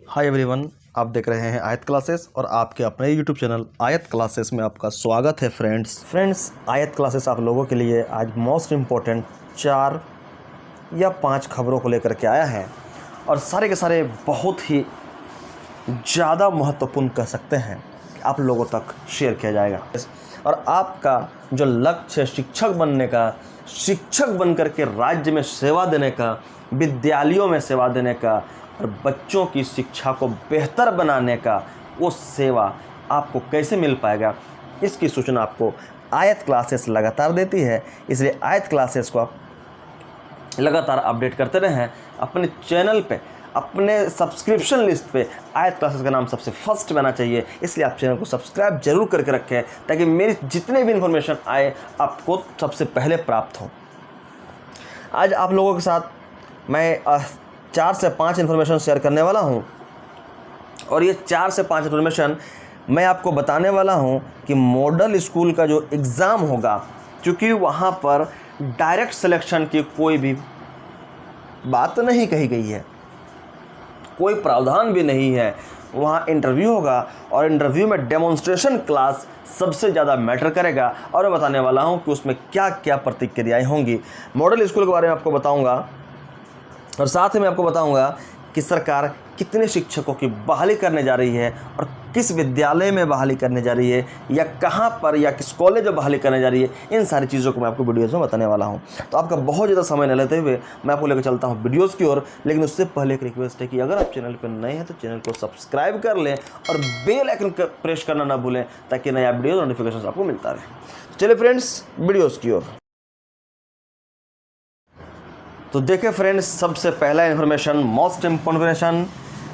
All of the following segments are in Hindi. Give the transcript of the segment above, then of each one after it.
हाय एवरीवन, आप देख रहे हैं आयत क्लासेस और आपके अपने यूट्यूब चैनल आयत क्लासेस में आपका स्वागत है। फ्रेंड्स आयत क्लासेस आप लोगों के लिए आज मोस्ट इम्पोर्टेंट 4 या 5 खबरों को लेकर के आया है और सारे के सारे बहुत ही ज़्यादा महत्वपूर्ण कह सकते हैं कि आप लोगों तक शेयर किया जाएगा। और आपका जो लक्ष्य है शिक्षक बनने का, शिक्षक बनकर के राज्य में सेवा देने का, विद्यालयों में सेवा देने का और बच्चों की शिक्षा को बेहतर बनाने का, वो सेवा आपको कैसे मिल पाएगा, इसकी सूचना आपको आयत क्लासेस लगातार देती है। इसलिए आयत क्लासेस को आप लगातार अपडेट करते रहें अपने चैनल पे, अपने सब्सक्रिप्शन लिस्ट पे आयत क्लासेस का नाम सबसे फर्स्ट बना चाहिए। इसलिए आप चैनल को सब्सक्राइब जरूर करके रखें ताकि मेरी जितने भी इन्फॉर्मेशन आए आपको सबसे पहले प्राप्त हो। आज आप लोगों के साथ मैं 4 से 5 इन्फॉर्मेशन शेयर करने वाला हूँ और ये 4 से 5 इन्फॉर्मेशन मैं आपको बताने वाला हूँ कि मॉडल स्कूल का जो एग्ज़ाम होगा, क्योंकि वहाँ पर डायरेक्ट सिलेक्शन की कोई भी बात नहीं कही गई है, कोई प्रावधान भी नहीं है। वहाँ इंटरव्यू होगा और इंटरव्यू में डेमोन्स्ट्रेशन क्लास सबसे ज़्यादा मैटर करेगा और मैं बताने वाला हूँ कि उसमें क्या क्या प्रतिक्रियाएँ होंगी। मॉडल स्कूल के बारे में आपको बताऊँगा और साथ ही मैं आपको बताऊंगा कि सरकार कितने शिक्षकों की बहाली करने जा रही है और किस विद्यालय में बहाली करने जा रही है या कहां पर या किस कॉलेज में बहाली करने जा रही है। इन सारी चीज़ों को मैं आपको वीडियोज़ में बताने वाला हूं। तो आपका बहुत ज़्यादा समय न लेते हुए मैं आपको लेकर चलता हूं वीडियोज़ की ओर। लेकिन उससे पहले एक रिक्वेस्ट है कि अगर आप चैनल पर नए हैं तो चैनल को सब्सक्राइब कर लें और बेल आइकन प्रेस करना ना भूलें ताकि नया वीडियो नोटिफिकेशन आपको मिलता रहे। चलिए फ्रेंड्स वीडियोज़ की ओर। तो देखिए फ्रेंड्स, सबसे पहला इन्फॉर्मेशन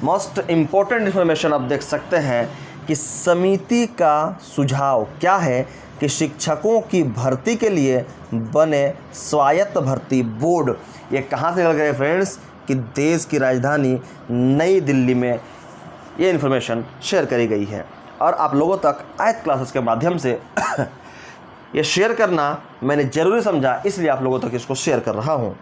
मोस्ट इम्पोर्टेंट इन्फॉर्मेशन आप देख सकते हैं कि समिति का सुझाव क्या है कि शिक्षकों की भर्ती के लिए बने स्वायत्त भर्ती बोर्ड। ये कहाँ से निकल गए फ्रेंड्स कि देश की राजधानी नई दिल्ली में ये इन्फॉर्मेशन शेयर करी गई है और आप लोगों तक आयत क्लासेस के माध्यम से ये शेयर करना मैंने ज़रूरी समझा, इसलिए आप लोगों तक इसको शेयर कर रहा हूँ।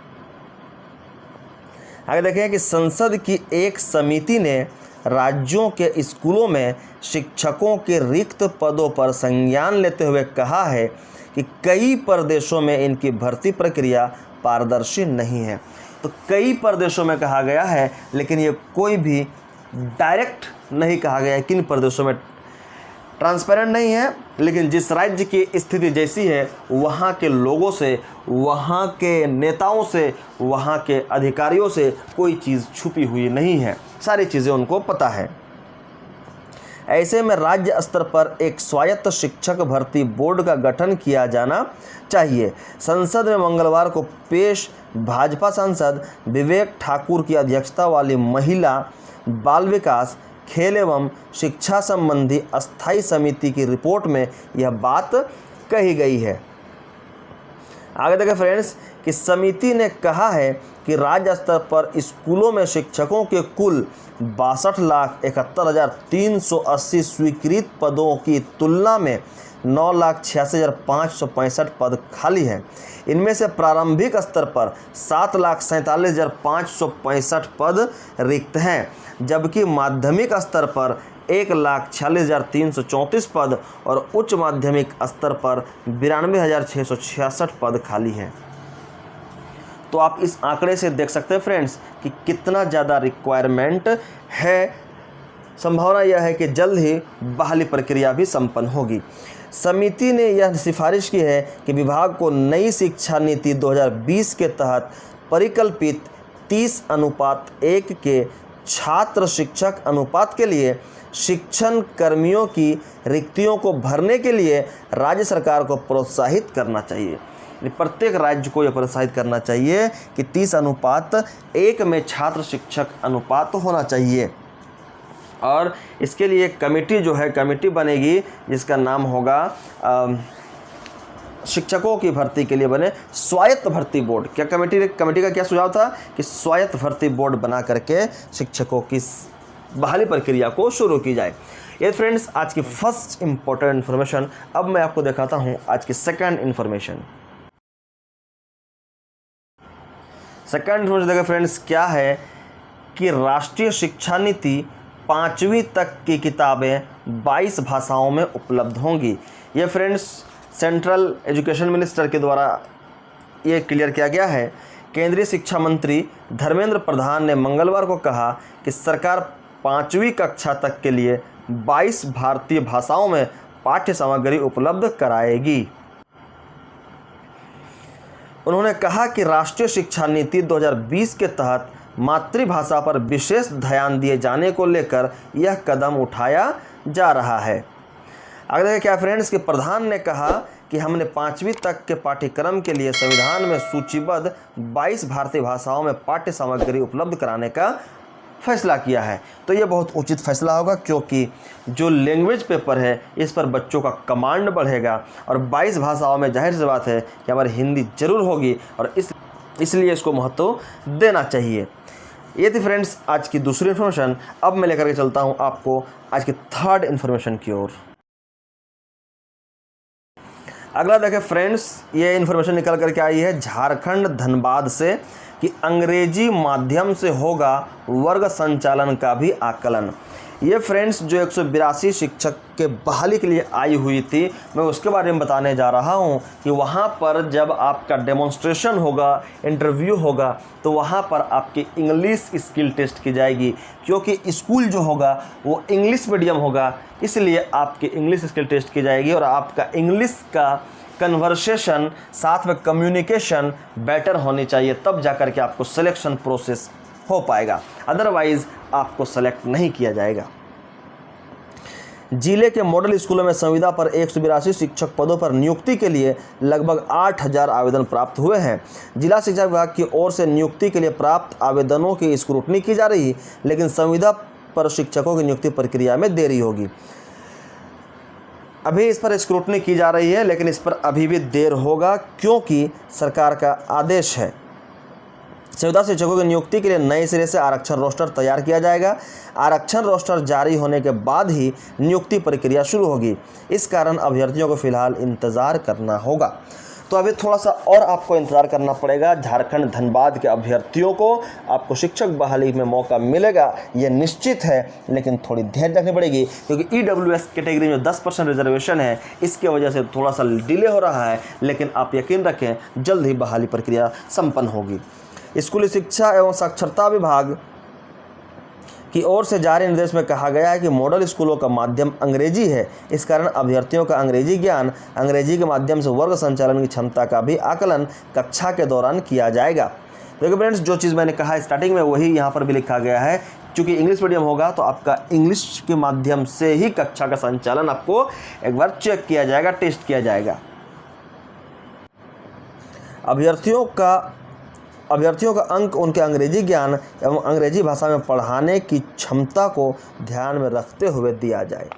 आगे देखें कि संसद की एक समिति ने राज्यों के स्कूलों में शिक्षकों के रिक्त पदों पर संज्ञान लेते हुए कहा है कि कई प्रदेशों में इनकी भर्ती प्रक्रिया पारदर्शी नहीं है। तो कई प्रदेशों में कहा गया है, लेकिन ये कोई भी डायरेक्ट नहीं कहा गया है किन प्रदेशों में ट्रांसपेरेंट नहीं है। लेकिन जिस राज्य की स्थिति जैसी है, वहाँ के लोगों से, वहाँ के नेताओं से, वहाँ के अधिकारियों से कोई चीज़ छुपी हुई नहीं है, सारी चीज़ें उनको पता है। ऐसे में राज्य स्तर पर एक स्वायत्त शिक्षक भर्ती बोर्ड का गठन किया जाना चाहिए। संसद में मंगलवार को पेश भाजपा सांसद विवेक ठाकुर की अध्यक्षता वाली महिला, बाल विकास, खेल एवं शिक्षा संबंधी अस्थायी समिति की रिपोर्ट में यह बात कही गई है। आगे देखें फ्रेंड्स कि समिति ने कहा है कि राज्य स्तर पर स्कूलों में शिक्षकों के कुल 62,71,380 स्वीकृत पदों की तुलना में 9,86,565 पद खाली हैं। इनमें से प्रारंभिक स्तर पर 7,47,565 पद रिक्त हैं, जबकि माध्यमिक स्तर पर 1,46,334 पद और उच्च माध्यमिक स्तर पर 92,666 पद खाली हैं। तो आप इस आंकड़े से देख सकते हैं फ्रेंड्स कि कितना ज़्यादा रिक्वायरमेंट है। संभावना यह है कि जल्द ही बहाली प्रक्रिया भी संपन्न होगी। समिति ने यह सिफारिश की है कि विभाग को नई शिक्षा नीति 2020 के तहत परिकल्पित 30:1 के छात्र शिक्षक अनुपात के लिए शिक्षण कर्मियों की रिक्तियों को भरने के लिए राज्य सरकार को प्रोत्साहित करना चाहिए। प्रत्येक राज्य को यह प्रोत्साहित करना चाहिए कि 30:1 में छात्र शिक्षक अनुपात होना चाहिए और इसके लिए कमेटी बनेगी जिसका नाम होगा शिक्षकों की भर्ती के लिए बने स्वायत्त भर्ती बोर्ड। क्या कमेटी का क्या सुझाव था कि स्वायत्त भर्ती बोर्ड बना करके शिक्षकों की बहाली प्रक्रिया को शुरू की जाए। ये फ्रेंड्स आज की फर्स्ट इंपॉर्टेंट इन्फॉर्मेशन। अब मैं आपको दिखाता हूँ आज की सेकंड इन्फॉर्मेशन। सेकंड इन्फॉर्मेशन देखिए फ्रेंड्स क्या है कि राष्ट्रीय शिक्षा नीति 5वीं तक की किताबें 22 भाषाओं में उपलब्ध होंगी। ये फ्रेंड्स सेंट्रल एजुकेशन मिनिस्टर के द्वारा ये क्लियर किया गया है। केंद्रीय शिक्षा मंत्री धर्मेंद्र प्रधान ने मंगलवार को कहा कि सरकार 5वीं कक्षा तक के लिए 22 भारतीय भाषाओं में पाठ्य सामग्री उपलब्ध कराएगी। उन्होंने कहा कि राष्ट्रीय शिक्षा नीति 2020 के तहत मातृभाषा पर विशेष ध्यान दिए जाने को लेकर यह कदम उठाया जा रहा है। आगे देखिए क्या फ्रेंड्स कि प्रधान ने कहा कि हमने 5वीं तक के पाठ्यक्रम के लिए संविधान में सूचीबद्ध 22 भारतीय भाषाओं में पाठ्य सामग्री उपलब्ध कराने का फैसला किया है। तो ये बहुत उचित फैसला होगा, क्योंकि जो लैंग्वेज पेपर है इस पर बच्चों का कमांड बढ़ेगा और 22 भाषाओं में जाहिर सी बात है कि हमारी हिंदी जरूर होगी और इसलिए इसको महत्व देना चाहिए। ये थी फ्रेंड्स आज की दूसरी इन्फॉर्मेशन। अब मैं लेकर के चलता हूँ आपको आज की थर्ड इन्फॉर्मेशन की ओर। अगला देखें फ्रेंड्स, ये इन्फॉर्मेशन निकल करके आई है झारखंड धनबाद से कि अंग्रेजी माध्यम से होगा वर्ग संचालन का भी आकलन। ये फ्रेंड्स जो 182 शिक्षक के बहाली के लिए आई हुई थी, मैं उसके बारे में बताने जा रहा हूँ कि वहाँ पर जब आपका डेमोन्स्ट्रेशन होगा, इंटरव्यू होगा, तो वहाँ पर आपकी इंग्लिश स्किल टेस्ट की जाएगी। क्योंकि स्कूल जो होगा वो इंग्लिश मीडियम होगा, इसलिए आपकी इंग्लिश स्किल टेस्ट की जाएगी और आपका इंग्लिश का कन्वर्सेशन साथ में कम्युनिकेशन बेटर होनी चाहिए, तब जाकर के आपको सिलेक्शन प्रोसेस हो पाएगा, अदरवाइज़ आपको सेलेक्ट नहीं किया जाएगा। जिले के मॉडल स्कूलों में संविदा पर 182 शिक्षक पदों पर नियुक्ति के लिए लगभग 8000 आवेदन प्राप्त हुए हैं। जिला शिक्षा विभाग की ओर से नियुक्ति के लिए प्राप्त आवेदनों की स्क्रूटनी की जा रही, लेकिन संविदा पर शिक्षकों की नियुक्ति प्रक्रिया में देरी होगी। अभी इस पर स्क्रूटनी की जा रही है, लेकिन इस पर अभी भी देर होगा, क्योंकि सरकार का आदेश है। संविदा शिक्षकों की नियुक्ति के लिए नए सिरे से आरक्षण रोस्टर तैयार किया जाएगा। आरक्षण रोस्टर जारी होने के बाद ही नियुक्ति प्रक्रिया शुरू होगी। इस कारण अभ्यर्थियों को फिलहाल इंतज़ार करना होगा। तो अभी थोड़ा सा और आपको इंतज़ार करना पड़ेगा। झारखंड धनबाद के अभ्यर्थियों को आपको शिक्षक बहाली में मौका मिलेगा, ये निश्चित है, लेकिन थोड़ी धैर्य रखनी पड़ेगी, क्योंकि EWS कैटेगरी में 10% रिजर्वेशन है, इसके वजह से थोड़ा सा डिले हो रहा है, लेकिन आप यकीन रखें जल्द ही बहाली प्रक्रिया संपन्न होगी। स्कूली शिक्षा एवं साक्षरता विभाग की ओर से जारी निर्देश में कहा गया है कि मॉडल स्कूलों का माध्यम अंग्रेजी है। इस कारण अभ्यर्थियों का अंग्रेजी ज्ञान, अंग्रेजी के माध्यम से वर्ग संचालन की क्षमता का भी आकलन कक्षा के दौरान किया जाएगा। देखिए फ्रेंड्स, जो चीज़ मैंने कहा स्टार्टिंग में वही यहाँ पर भी लिखा गया है। क्योंकि इंग्लिश मीडियम होगा तो आपका इंग्लिश के माध्यम से ही कक्षा का संचालन आपको एक बार चेक किया जाएगा, टेस्ट किया जाएगा। अभ्यर्थियों का अंक उनके अंग्रेजी ज्ञान एवं अंग्रेजी भाषा में पढ़ाने की क्षमता को ध्यान में रखते हुए दिया जाए।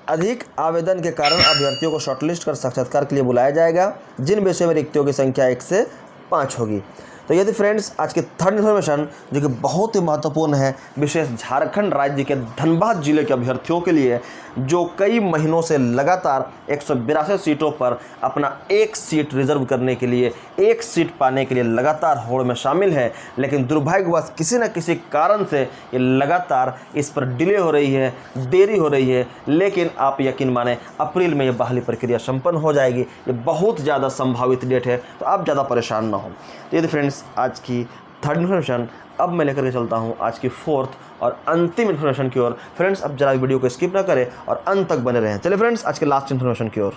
अधिक आवेदन के कारण अभ्यर्थियों को शॉर्टलिस्ट कर साक्षात्कार के लिए बुलाया जाएगा, जिन विषयों में रिक्तियों की संख्या 1 से 5 होगी। तो ये थी फ्रेंड्स आज की थर्ड इन्फॉर्मेशन, जो कि बहुत ही महत्वपूर्ण है, विशेष झारखंड राज्य के धनबाद जिले के अभ्यर्थियों के लिए, जो कई महीनों से लगातार 182 सीटों पर अपना एक सीट रिजर्व करने के लिए, एक सीट पाने के लिए लगातार होड़ में शामिल है। लेकिन दुर्भाग्यवश किसी न किसी कारण से ये लगातार इस पर डिले हो रही है, देरी हो रही है, लेकिन आप यकीन माने अप्रैल में ये बहाली प्रक्रिया संपन्न हो जाएगी। ये बहुत ज़्यादा संभावित डेट है, तो आप ज़्यादा परेशान ना हो। तो ये फ्रेंड्स आज की थर्ड इन्फॉर्मेशन। अब मैं लेकर के चलता हूँ आज की फोर्थ और अंतिम इन्फॉर्मेशन की ओर। फ्रेंड्स अब जरा वीडियो को स्किप ना करें और अंत तक बने रहें। चलिए फ्रेंड्स आज के लास्ट इन्फॉर्मेशन की ओर।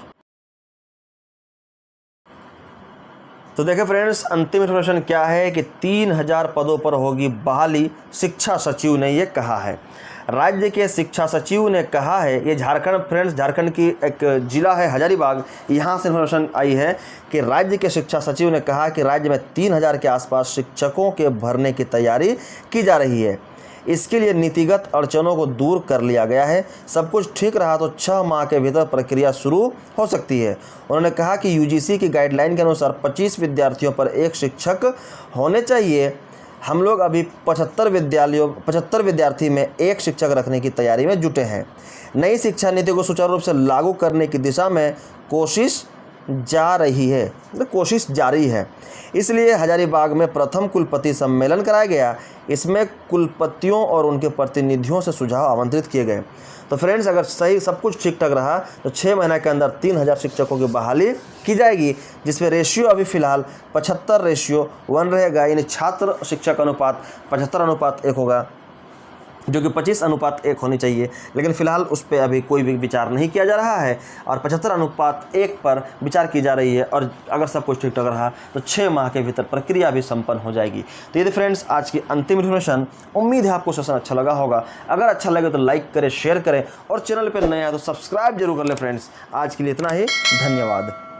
तो देखिए फ्रेंड्स, अंतिम इन्फॉर्मेशन क्या है कि 3000 पदों पर होगी बहाली, शिक्षा सचिव ने ये कहा है। राज्य के शिक्षा सचिव ने कहा है, ये झारखंड फ्रेंड्स, झारखंड की एक जिला है हजारीबाग, यहाँ से इन्फॉर्मेशन आई है कि राज्य के शिक्षा सचिव ने कहा कि राज्य में 3000 के आसपास शिक्षकों के भरने की तैयारी की जा रही है। इसके लिए नीतिगत अड़चनों को दूर कर लिया गया है। सब कुछ ठीक रहा तो 6 माह के भीतर प्रक्रिया शुरू हो सकती है। उन्होंने कहा कि UGC की गाइडलाइन के अनुसार 25 विद्यार्थियों पर एक शिक्षक होने चाहिए। हम लोग अभी 75 विद्यार्थी में एक शिक्षक रखने की तैयारी में जुटे हैं। नई शिक्षा नीति को सुचारू रूप से लागू करने की दिशा में कोशिश जा रही है, तो कोशिश जारी है। इसलिए हजारीबाग में प्रथम कुलपति सम्मेलन कराया गया। इसमें कुलपतियों और उनके प्रतिनिधियों से सुझाव आमंत्रित किए गए। तो फ्रेंड्स, अगर सही सब कुछ ठीक ठाक रहा तो 6 महीने के अंदर 3000 शिक्षकों की बहाली की जाएगी, जिसमें रेशियो अभी फ़िलहाल 75:1 रहेगा, यानी छात्र शिक्षक अनुपात 75:1 होगा, जो कि 25:1 होनी चाहिए। लेकिन फ़िलहाल उस पर अभी कोई भी विचार नहीं किया जा रहा है और 75:1 पर विचार की जा रही है। और अगर सब कुछ ठीक ठाक रहा तो 6 माह के भीतर प्रक्रिया भी संपन्न हो जाएगी। तो ये फ्रेंड्स आज की अंतिम इन्फॉर्मेशन। उम्मीद है आपको सेशन अच्छा लगा होगा। अगर अच्छा लगे तो लाइक करें, शेयर करें और चैनल पर नए हैं तो सब्सक्राइब जरूर कर ले फ्रेंड्स। आज के लिए इतना ही, धन्यवाद।